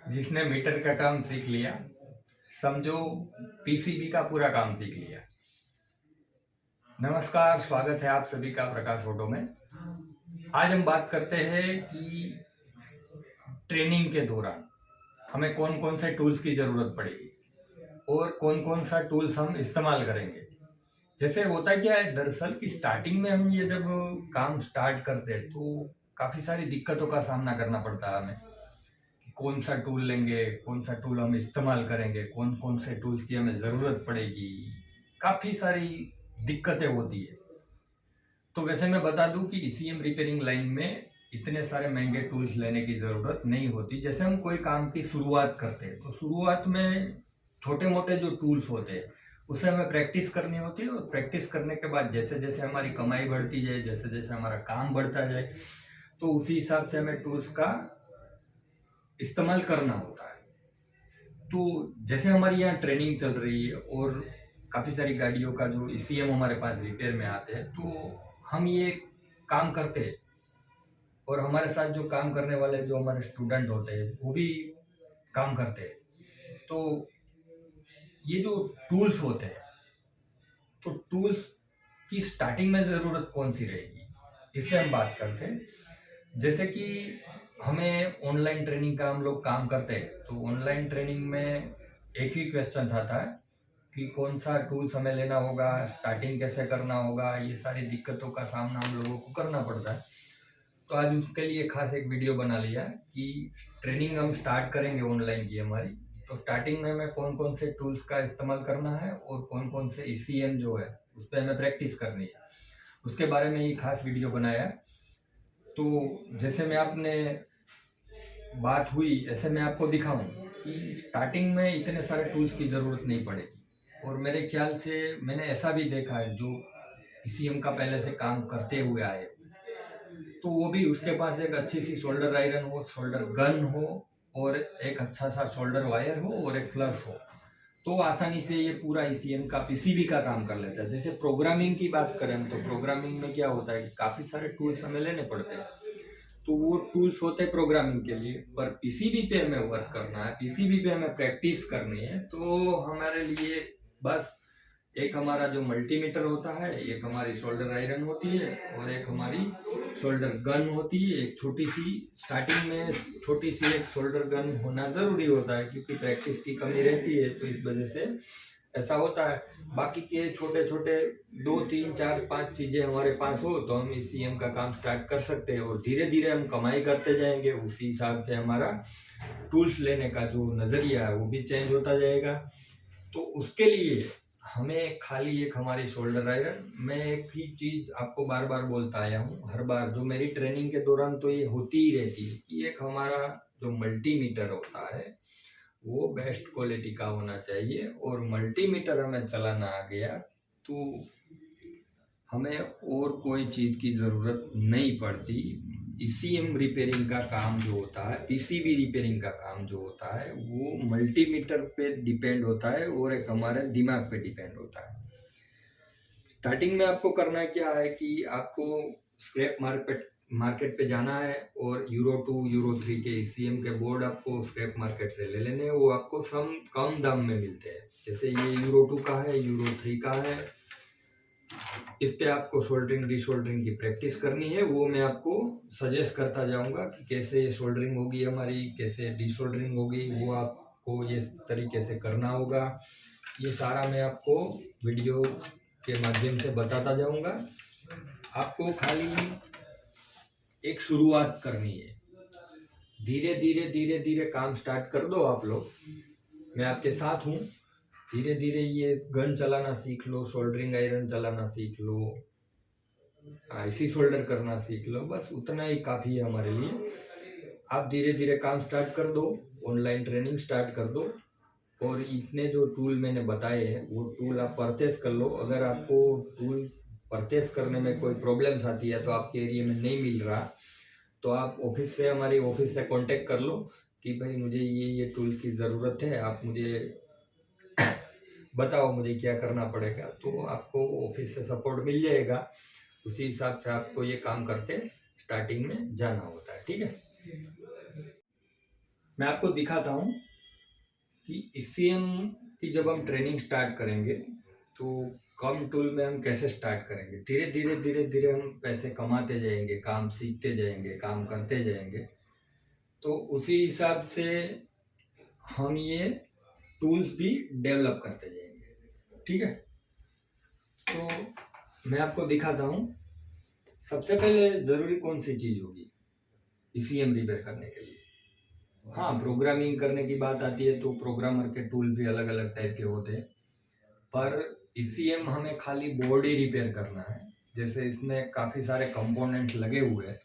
जिसने मीटर का काम सीख लिया, समझो पीसीबी का पूरा काम सीख लिया। नमस्कार, स्वागत है आप सभी का प्रकाश ऑटो में। आज हम बात करते हैं कि ट्रेनिंग के दौरान हमें कौन कौन से टूल्स की ज़रूरत पड़ेगी और कौन कौन सा टूल्स हम इस्तेमाल करेंगे। जैसे होता क्या है दरअसल कि स्टार्टिंग में हम ये जब काम स्टार्ट करते हैं तो काफ़ी सारी दिक्कतों का सामना करना पड़ता है हमें कि कौन सा टूल लेंगे, कौन सा टूल हम इस्तेमाल करेंगे, कौन कौन से टूल्स की हमें ज़रूरत पड़ेगी। काफ़ी सारी दिक्कतें होती है। तो वैसे मैं बता दूं कि ईसीएम रिपेयरिंग लाइन में इतने सारे महंगे टूल्स लेने की ज़रूरत नहीं होती। जैसे हम कोई काम की शुरुआत करते हैं तो शुरुआत में छोटे मोटे जो टूल्स होते हैं उससे हमें प्रैक्टिस करनी होती है, और प्रैक्टिस करने के बाद जैसे जैसे हमारी कमाई बढ़ती जाए, जैसे जैसे हमारा काम बढ़ता जाए, तो उसी हिसाब से हमें टूल्स का इस्तेमाल करना होता है। तो जैसे हमारी यहाँ ट्रेनिंग चल रही है और काफ़ी सारी गाड़ियों का जो ईसीएम हमारे पास रिपेयर में आते हैं, तो हम ये काम करते हैं और हमारे साथ जो काम करने वाले जो हमारे स्टूडेंट होते हैं वो भी काम करते हैं। तो ये जो टूल्स होते हैं, तो टूल्स की स्टार्टिंग में ज़रूरत कौन सी रहेगी, इस पर हम बात करते हैं। जैसे कि हमें ऑनलाइन ट्रेनिंग का हम लोग काम करते हैं, तो ऑनलाइन ट्रेनिंग में एक ही क्वेश्चन आता है कि कौन सा टूल्स हमें लेना होगा, स्टार्टिंग कैसे करना होगा। ये सारी दिक्कतों का सामना हम लोगों को करना पड़ता है। तो आज उसके लिए खास एक वीडियो बना लिया है कि ट्रेनिंग हम स्टार्ट करेंगे ऑनलाइन की हमारी, तो स्टार्टिंग में हमें कौन कौन से टूल्स का इस्तेमाल करना है और कौन कौन से ईसीएम जो है उस पर हमें प्रैक्टिस करनी है, उसके बारे में ही खास वीडियो बनाया है। तो जैसे मैं आपने बात हुई ऐसे मैं आपको दिखाऊं कि स्टार्टिंग में इतने सारे टूल्स की ज़रूरत नहीं पड़ेगी। और मेरे ख्याल से मैंने ऐसा भी देखा है जो ईसीएम का पहले से काम करते हुए आए, तो वो भी उसके पास एक अच्छी सी शोल्डर आयरन हो, शोल्डर गन हो और एक अच्छा सा शोल्डर वायर हो और एक फ्लश हो, तो आसानी से ये पूरा ईसीएम का पीसीबी का काम कर लेता है। जैसे प्रोग्रामिंग की बात करें तो प्रोग्रामिंग में क्या होता है कि काफ़ी सारे टूल्स हमें लेने पड़ते हैं, तो वो टूल्स होते हैं प्रोग्रामिंग के लिए। पर पीसीबी पे हमें वर्क करना है, पीसीबी पे हमें प्रैक्टिस करनी है, तो हमारे लिए बस एक हमारा जो मल्टीमीटर होता है, एक हमारी शोल्डर आयरन होती है और एक हमारी शोल्डर गन होती है। एक छोटी सी स्टार्टिंग में छोटी सी एक शोल्डर गन होना ज़रूरी होता है क्योंकि प्रैक्टिस की कमी रहती है, तो इस वजह से ऐसा होता है। बाकी के छोटे छोटे 2 3 4 5 चीज़ें हमारे पास हो तो हम इस सीएम का काम स्टार्ट कर सकते हैं और धीरे धीरे हम कमाई करते जाएंगे। उसी हिसाब से हमारा टूल्स लेने का जो नज़रिया है वो भी चेंज होता जाएगा। तो उसके लिए हमें खाली एक हमारी शोल्डर आयरन, मैं एक ही चीज़ आपको बार बार बोलता आया हूँ हर बार जो मेरी ट्रेनिंग के दौरान तो ये होती ही रहती है कि एक हमारा जो मल्टीमीटर होता है वो बेस्ट क्वालिटी का होना चाहिए। और मल्टीमीटर हमें चलाना आ गया तो हमें और कोई चीज़ की ज़रूरत नहीं पड़ती। ईसीएम रिपेयरिंग का काम जो होता है, पीसीबी रिपेयरिंग का काम जो होता है वो मल्टीमीटर पे डिपेंड होता है और एक हमारे दिमाग पे डिपेंड होता है। स्टार्टिंग में आपको करना क्या है कि आपको स्क्रैप मार्केट पे जाना है और यूरो 2 यूरो 3 के ईसीएम के बोर्ड आपको स्क्रैप मार्केट से ले लेने हैं। वो आपको कम दाम में मिलते हैं। जैसे ये यूरो 2 का है, यूरो 3 का है। इस पे आपको सोल्डरिंग डिसोल्डरिंग की प्रैक्टिस करनी है, वो मैं आपको सजेस्ट करता जाऊंगा कि कैसे सोल्डरिंग होगी हमारी, कैसे डिसोल्डरिंग होगी, वो आपको ये तरीके से करना होगा। ये सारा मैं आपको वीडियो के माध्यम से बताता जाऊंगा। आपको खाली एक शुरुआत करनी है, धीरे धीरे धीरे धीरे काम स्टार्ट कर दो आप लोग, मैं आपके साथ हूँ। धीरे धीरे ये गन चलाना सीख लो, सोल्डरिंग आयरन चलाना सीख लो, आईसी सोल्डर करना सीख लो, बस उतना ही काफ़ी है हमारे लिए। आप धीरे धीरे काम स्टार्ट कर दो, ऑनलाइन ट्रेनिंग स्टार्ट कर दो और इतने जो टूल मैंने बताए हैं वो टूल आप परचेस कर लो। अगर आपको टूल परचेस करने में कोई प्रॉब्लम्स आती है तो आपके एरिया में नहीं मिल रहा, तो आप ऑफिस से, हमारी ऑफिस से कांटेक्ट कर लो कि भाई मुझे ये टूल की ज़रूरत है, आप मुझे बताओ मुझे क्या करना पड़ेगा, तो आपको ऑफिस से सपोर्ट मिल जाएगा। उसी हिसाब से आपको ये काम करते स्टार्टिंग में जाना होता है। ठीक है। मैं आपको दिखाता हूँ कि ECM की जब हम ट्रेनिंग स्टार्ट करेंगे तो कम टूल में हम कैसे स्टार्ट करेंगे। धीरे धीरे हम पैसे कमाते जाएंगे, काम सीखते जाएंगे, काम करते जाएंगे, तो उसी हिसाब से हम ये टूल्स भी डेवलप करते जाएंगे। ठीक है, तो मैं आपको दिखाता हूँ। सबसे पहले ज़रूरी कौन सी चीज़ होगी ECM रिपेयर करने के लिए। हाँ, प्रोग्रामिंग करने की बात आती है तो प्रोग्रामर के टूल भी अलग अलग टाइप के होते हैं, पर ECM हमें खाली बोर्ड ही रिपेयर करना है। जैसे इसमें काफ़ी सारे कंपोनेंट लगे हुए हैं,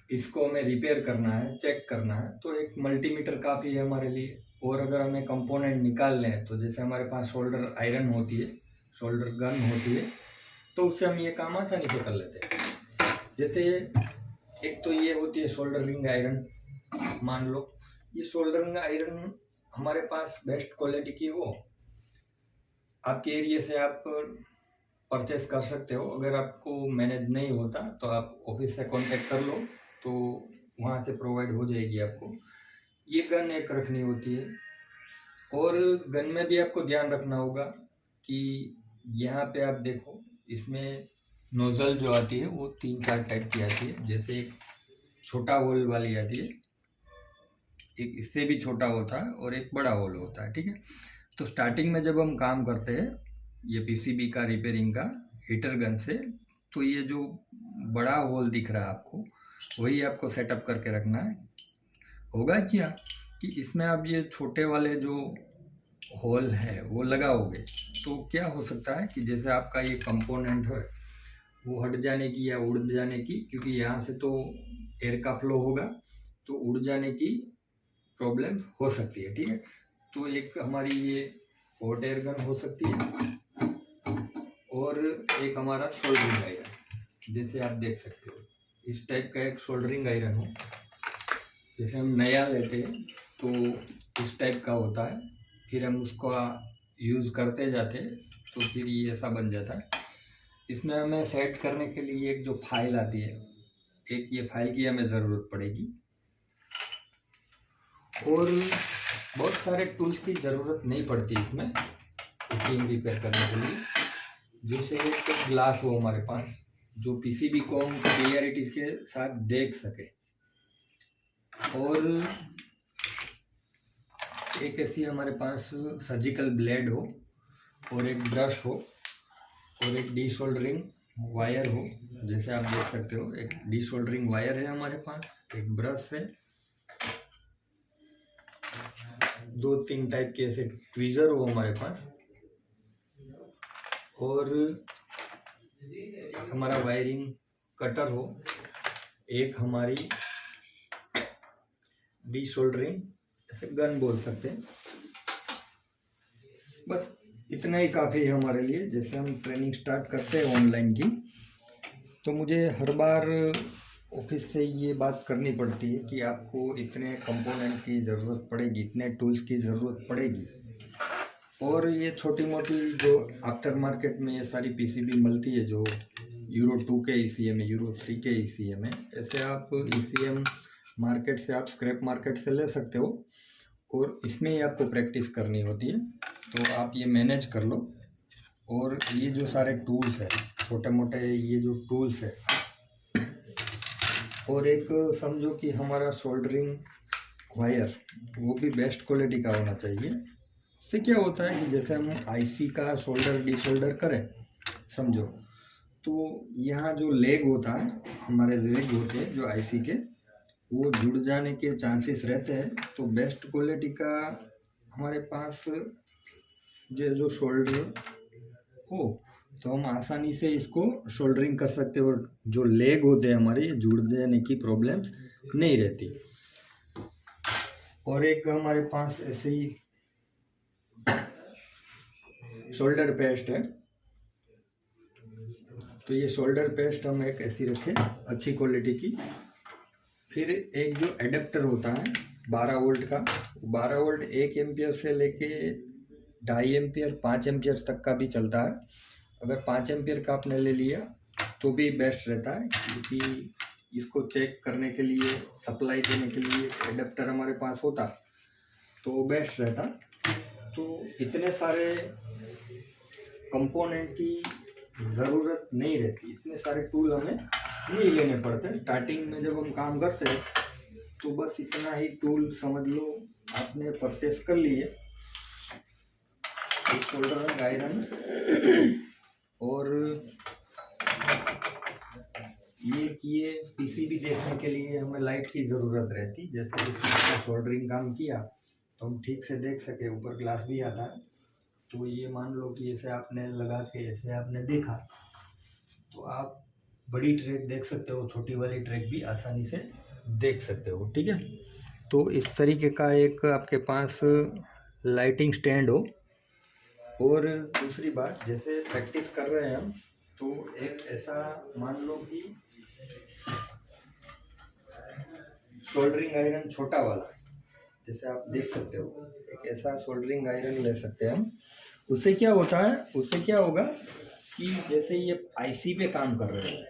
इसको हमें रिपेयर करना है, चेक करना है, तो एक मल्टीमीटर काफ़ी है हमारे लिए। और अगर हमें कंपोनेंट निकालने हैं तो जैसे हमारे पास शोल्डर आयरन होती है, शोल्डर गन होती है, तो उससे हम ये काम आसानी से कर लेते हैं। जैसे एक तो ये होती है शोल्डरिंग आयरन। मान लो ये शोल्डरिंग आयरन हमारे पास बेस्ट क्वालिटी की हो, आपके एरिया से आप परचेस कर सकते हो। अगर आपको मैनेज नहीं होता तो आप ऑफिस से कांटेक्ट कर लो, तो वहाँ से प्रोवाइड हो जाएगी आपको। ये गन एक रखनी होती है। और गन में भी आपको ध्यान रखना होगा कि यहाँ पे आप देखो, इसमें नोज़ल जो आती है वो 3-4 टाइप की आती है। जैसे एक छोटा होल वाली आती है, एक इससे भी छोटा होता है और एक बड़ा होल होता है। ठीक है, तो स्टार्टिंग में जब हम काम करते हैं ये PCB का रिपेयरिंग का हीटर गन से, तो ये जो बड़ा होल दिख रहा है आपको, वही आपको सेटअप करके रखना है। होगा क्या कि इसमें आप ये छोटे वाले जो होल है वो लगाओगे तो क्या हो सकता है कि जैसे आपका ये कंपोनेंट है वो हट जाने की या उड़ जाने की, क्योंकि यहाँ से तो एयर का फ्लो होगा, तो उड़ जाने की प्रॉब्लम हो सकती है। ठीक है, तो एक हमारी ये हॉट एयर गन हो सकती है और एक हमारा सोल्डरिंग आयरन, जैसे आप देख सकते हो इस टाइप का एक सोल्डरिंग आयरन हो। जैसे हम नया लेते हैं तो इस टाइप का होता है, फिर हम उसको यूज़ करते जाते हैं तो फिर ये ऐसा बन जाता है। इसमें हमें सेट करने के लिए एक जो फाइल आती है, एक ये फाइल की हमें ज़रूरत पड़ेगी। और बहुत सारे टूल्स की ज़रूरत नहीं पड़ती इसमें ECM रिपेयर करने के लिए। जैसे एक ग्लास हो हमारे पास जो PCB को हम क्लियरिटी के साथ देख सके, और एक ऐसी हमारे पास सर्जिकल ब्लेड हो, और एक ब्रश हो, और एक डीसोल्डरिंग वायर हो। जैसे आप देख सकते हो एक डीसोल्डरिंग वायर है हमारे पास, एक ब्रश है, 2-3 टाइप के ऐसे ट्वीज़र हो हमारे पास, और हमारा वायरिंग कटर हो, एक हमारी डीसोल्डरिंग ऐसे गन बोल सकते हैं। बस इतना ही काफ़ी है हमारे लिए। जैसे हम ट्रेनिंग स्टार्ट करते हैं ऑनलाइन की, तो मुझे हर बार ऑफिस से ये बात करनी पड़ती है कि आपको इतने कंपोनेंट की ज़रूरत पड़ेगी, इतने टूल्स की ज़रूरत पड़ेगी। और ये छोटी मोटी जो आफ्टर मार्केट में ये सारी PCB मिलती है, जो यूरो 2 के ECM है, यूरो 3 के ECM है, ऐसे आप ECM मार्केट से, आप स्क्रैप मार्केट से ले सकते हो, और इसमें ही आपको प्रैक्टिस करनी होती है। तो आप ये मैनेज कर लो। और ये जो सारे टूल्स है, छोटे मोटे ये जो टूल्स है, और एक समझो कि हमारा सोल्डरिंग वायर वो भी बेस्ट क्वालिटी का होना चाहिए। उससे क्या होता है कि जैसे हम IC का सोल्डर डिसोल्डर करें समझो, तो यहाँ जो लेग होता है, हमारे लेग होते हैं जो IC के, वो जुड़ जाने के चांसेस रहते हैं। तो बेस्ट क्वालिटी का हमारे पास जो शोल्डर हो तो हम आसानी से इसको शोल्डरिंग कर सकते हैं, और जो लेग होते हैं हमारे जुड़ जाने की प्रॉब्लम्स नहीं रहती। और एक हमारे पास ऐसे ही शोल्डर पेस्ट है, तो ये शोल्डर पेस्ट हम एक ऐसी रखें अच्छी क्वालिटी की। फिर एक जो एडेप्टर होता है 12 वोल्ट का, 12 वोल्ट 1 एम्पियर से लेके 2.5 एम्पियर 5 एम्पियर तक का भी चलता है। अगर 5 एम्पियर का आपने ले लिया तो भी बेस्ट रहता है, क्योंकि इसको चेक करने के लिए, सप्लाई देने के लिए एडेप्टर हमारे पास होता तो बेस्ट रहता। तो इतने सारे कंपोनेंट की ज़रूरत नहीं रहती, इतने सारे टूल हमें नहीं लेने पड़ते। स्टार्टिंग में जब हम काम करते हैं तो बस इतना ही टूल समझ लो आपने परचेस कर लिए, एक सोल्डरिंग आयरन और ये पीसीबी देखने के लिए हमें लाइट की ज़रूरत रहती। जैसे इसमें सोल्डरिंग काम किया तो हम ठीक से देख सके, ऊपर ग्लास भी आता है। तो ये मान लो कि ऐसे आपने लगा के ऐसे आपने देखा तो आप बड़ी ट्रैक देख सकते हो, छोटी वाली ट्रैक भी आसानी से देख सकते हो। ठीक है, तो इस तरीके का एक आपके पास लाइटिंग स्टैंड हो। और दूसरी बात, जैसे प्रैक्टिस कर रहे हैं हम तो एक ऐसा मान लो कि सोल्डरिंग आयरन छोटा वाला, जैसे आप देख सकते हो, एक ऐसा सोल्डरिंग आयरन ले सकते हैं हम। उससे क्या होता है, उससे क्या होगा कि जैसे ये आईसी पे काम कर रहे हैं,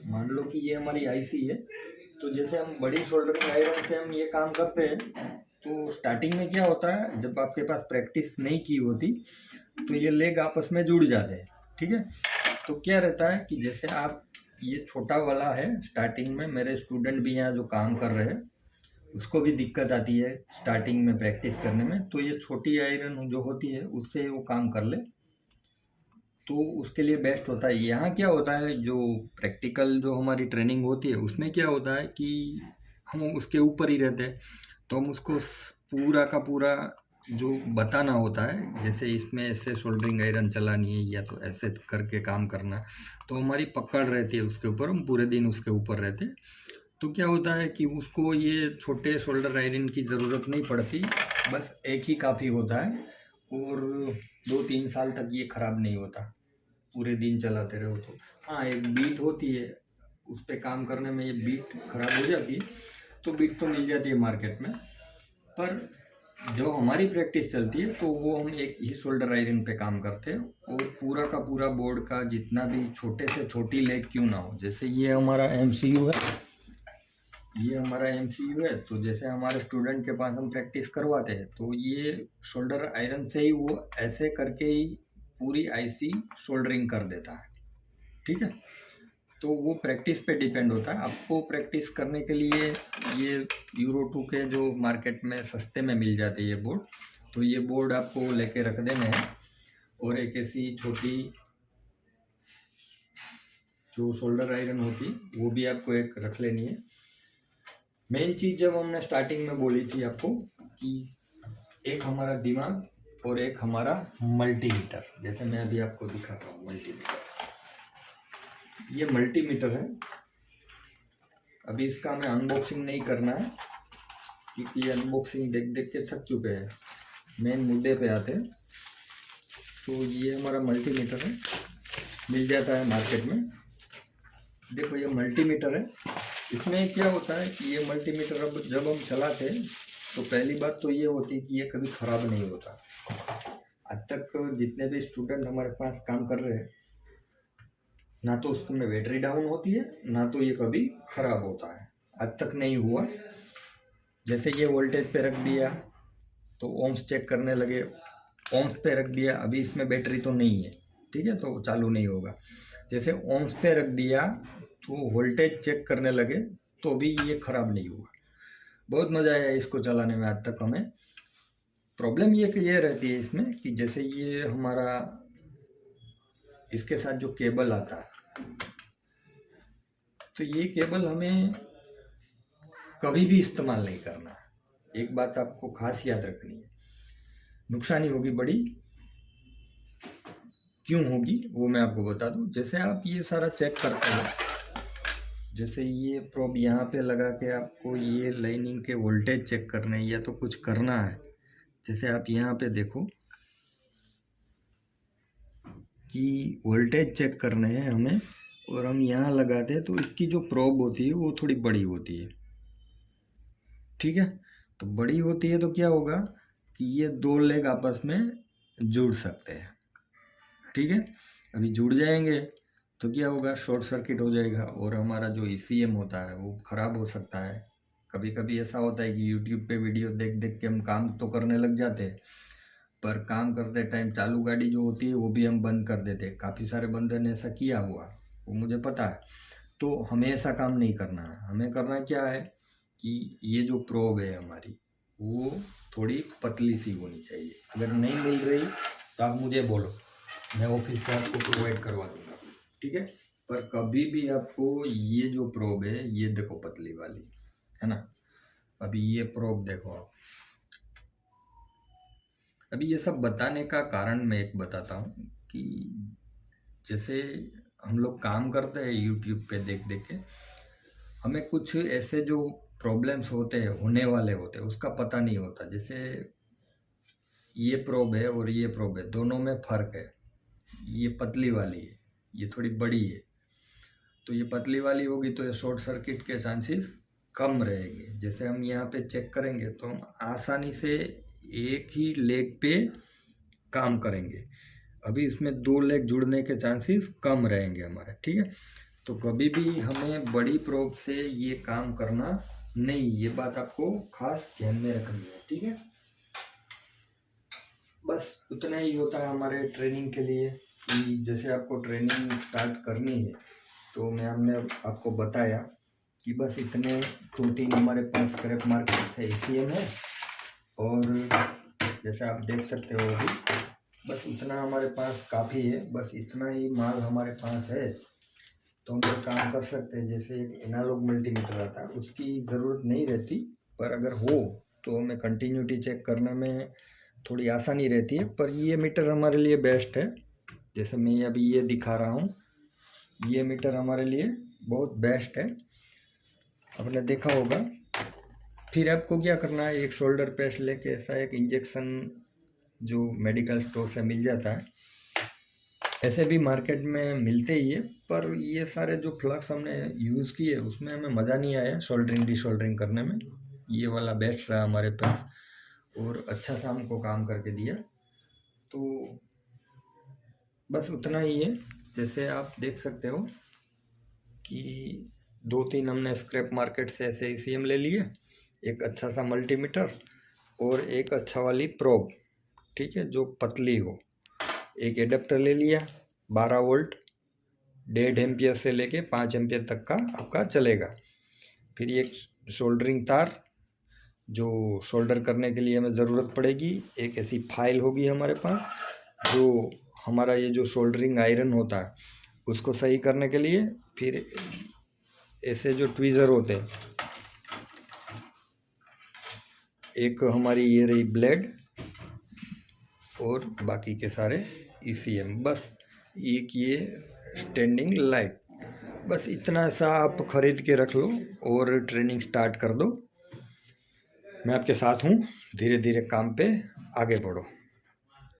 मान लो कि ये हमारी आईसी है, तो जैसे हम बड़ी सोल्डरिंग आयरन से हम ये काम करते हैं तो स्टार्टिंग में क्या होता है, जब आपके पास प्रैक्टिस नहीं की होती तो ये लेग आपस में जुड़ जाते हैं। ठीक है, तो क्या रहता है कि जैसे आप, ये छोटा वाला है, स्टार्टिंग में मेरे स्टूडेंट भी यहाँ जो काम कर रहे हैं उसको भी दिक्कत आती है स्टार्टिंग में प्रैक्टिस करने में, तो ये छोटी आयरन जो होती है उससे वो काम कर ले तो उसके लिए बेस्ट होता है। यहाँ क्या होता है, जो प्रैक्टिकल जो हमारी ट्रेनिंग होती है उसमें क्या होता है कि हम उसके ऊपर ही रहते हैं, तो हम उसको पूरा का पूरा जो बताना होता है, जैसे इसमें ऐसे सोल्डरिंग आयरन चलानी है या तो ऐसे करके काम करना, तो हमारी पकड़ रहती है उसके ऊपर, हम पूरे दिन उसके ऊपर रहते हैं। तो क्या होता है कि उसको ये छोटे सोल्डर आयरन की ज़रूरत नहीं पड़ती, बस एक ही काफ़ी होता है और 2-3 साल तक ये ख़राब नहीं होता, पूरे दिन चलाते रहो तो। हाँ, एक बीट होती है, उस पर काम करने में ये बीट ख़राब हो जाती है, तो बीट तो मिल जाती है मार्केट में, पर जो हमारी प्रैक्टिस चलती है तो वो हम एक ही सोल्डर आयरन पे काम करते हैं और पूरा का पूरा बोर्ड का जितना भी छोटे से छोटी लेग क्यों ना हो, जैसे ये हमारा एमसीयू है, ये हमारा एमसीयू है, तो जैसे हमारे स्टूडेंट के पास हम प्रैक्टिस करवाते हैं तो ये शोल्डर आयरन से ही वो ऐसे करके ही पूरी आईसी सोल्डरिंग कर देता है। ठीक है, तो वो प्रैक्टिस पे डिपेंड होता है। आपको प्रैक्टिस करने के लिए ये यूरो 2 के जो मार्केट में सस्ते में मिल जाते हैं ये बोर्ड, तो ये बोर्ड आपको लेके रख देने हैं और एक ऐसी छोटी जो शोल्डर आयरन होती वो भी आपको एक रख लेनी है। मेन चीज़ जब हमने स्टार्टिंग में बोली थी आपको कि एक हमारा दिमाग और एक हमारा मल्टीमीटर, जैसे मैं अभी आपको दिखाता हूँ मल्टीमीटर, ये मल्टीमीटर है। अभी इसका हमें अनबॉक्सिंग नहीं करना है क्योंकि ये अनबॉक्सिंग देख देख के थक चुके हैं, मेन मुद्दे पे आते हैं। तो ये हमारा मल्टीमीटर है, मिल जाता है मार्केट में। देखो ये मल्टीमीटर है, इसमें क्या होता है कि ये मल्टीमीटर अब जब हम चलाते हैं तो पहली बात तो ये होती है कि ये कभी ख़राब नहीं होता। आज तक जितने भी स्टूडेंट हमारे पास काम कर रहे हैं, ना तो उसमें बैटरी डाउन होती है ना तो ये कभी ख़राब होता है, आज तक नहीं हुआ। जैसे ये वोल्टेज पे रख दिया तो ओम्स चेक करने लगे, ओम्स पे रख दिया, अभी इसमें बैटरी तो नहीं है, ठीक है, तो चालू नहीं होगा। जैसे ओम्स पे रख दिया तो वोल्टेज चेक करने लगे तो भी ये ख़राब नहीं हुआ। बहुत मज़ा आया इसको चलाने में आज तक हमें। प्रॉब्लम ये रहती है इसमें कि जैसे ये हमारा इसके साथ जो केबल आता है, तो ये केबल हमें कभी भी इस्तेमाल नहीं करना है। एक बात आपको खास याद रखनी है, नुकसानी होगी बड़ी, क्यों होगी वो मैं आपको बता दूं। जैसे आप ये सारा चेक करते हो, जैसे ये प्रोब यहाँ पे लगा के आपको ये लाइनिंग के वोल्टेज चेक करने हैं या तो कुछ करना है, जैसे आप यहाँ पे देखो कि वोल्टेज चेक करने हैं हमें और हम यहाँ लगाते हैं तो इसकी जो प्रोब होती है वो थोड़ी बड़ी होती है। ठीक है, तो बड़ी होती है तो क्या होगा कि ये दो लेग आपस में जुड़ सकते हैं। ठीक है, अभी जुड़ जाएंगे तो क्या होगा, शॉर्ट सर्किट हो जाएगा और हमारा जो ECM होता है वो ख़राब हो सकता है। कभी कभी ऐसा होता है कि यूट्यूब पे वीडियो देख देख के हम काम तो करने लग जाते हैं, पर काम करते टाइम चालू गाड़ी जो होती है वो भी हम बंद कर देते हैं। काफ़ी सारे बंदे ने ऐसा किया हुआ, वो मुझे पता है। तो हमें ऐसा काम नहीं करना है। हमें करना क्या है कि ये जो प्रोब है हमारी वो थोड़ी पतली सी होनी चाहिए। अगर नहीं मिल रही तो आप मुझे बोलो, मैं ऑफिस से आपको प्रोवाइड करवा दूंगा, ठीक है। पर कभी भी आपको ये जो प्रोब है, ये देखो पतली वाली है ना, अभी ये प्रोब देखो आप। अभी ये सब बताने का कारण मैं एक बताता हूँ कि जैसे हम लोग काम करते हैं यूट्यूब पे देख देख के, हमें कुछ ऐसे जो प्रॉब्लम्स होते हैं, होने वाले होते हैं, उसका पता नहीं होता। जैसे ये प्रोब है और ये प्रोब है, दोनों में फ़र्क है। ये पतली वाली है, ये थोड़ी बड़ी है। तो ये पतली वाली होगी तो ये शॉर्ट सर्किट के चांसेस कम रहेंगे। जैसे हम यहाँ पे चेक करेंगे तो हम आसानी से एक ही लेग पे काम करेंगे। अभी इसमें 2 लेग जुड़ने के चांसेस कम रहेंगे हमारे, ठीक है। तो कभी भी हमें बड़ी प्रोब से ये काम करना नहीं, ये बात आपको खास ध्यान में रखनी है, ठीक है। बस उतना ही होता है हमारे ट्रेनिंग के लिए कि जैसे आपको ट्रेनिंग स्टार्ट करनी है तो हमने आपको बताया कि बस इतने 2-3 हमारे पास स्क्रैप मार्केट से ECM है, और जैसे आप देख सकते हो अभी बस इतना हमारे पास काफ़ी है। बस इतना ही माल हमारे पास है तो हम लोग काम कर सकते हैं। जैसे एक एनालॉग मल्टीमीटर आता है, उसकी ज़रूरत नहीं रहती, पर अगर हो तो हमें कंटिन्यूटी चेक करने में थोड़ी आसानी रहती है। पर ये मीटर हमारे लिए बेस्ट है। जैसे मैं अभी ये दिखा रहा हूँ, ये मीटर हमारे लिए बहुत बेस्ट है, आपने देखा होगा। फिर आपको क्या करना है, एक शोल्डर पेस्ट लेके ऐसा एक इंजेक्शन जो मेडिकल स्टोर से मिल जाता है, ऐसे भी मार्केट में मिलते ही है, पर ये सारे जो फ्लक्स हमने यूज़ किए उसमें हमें मज़ा नहीं आया सोल्डरिंग डिसोल्डरिंग करने में। ये वाला बेस्ट रहा हमारे पास और अच्छा सा हमको काम करके दिया। तो बस उतना ही है। जैसे आप देख सकते हो कि 2-3 हमने स्क्रैप मार्केट से ऐसे ECM ले लिए, एक अच्छा सा मल्टीमीटर और एक अच्छा वाली प्रोब, ठीक है, जो पतली हो। एक एडेप्टर ले लिया 12 वोल्ट, 1.5 एम्पियर से लेके 5 एम्पियर तक का आपका चलेगा। फिर एक सोल्डरिंग तार जो सोल्डर करने के लिए हमें ज़रूरत पड़ेगी। एक ऐसी फाइल होगी हमारे पास जो हमारा ये जो सोल्डरिंग आयरन होता है उसको सही करने के लिए। फिर ऐसे जो ट्वीज़र होते हैं, एक हमारी ये रही ब्लेड और बाकी के सारे ECM। बस एक ये स्टैंडिंग लाइट, बस इतना सा आप ख़रीद के रख लो और ट्रेनिंग स्टार्ट कर दो। मैं आपके साथ हूँ, धीरे धीरे काम पे आगे बढ़ो।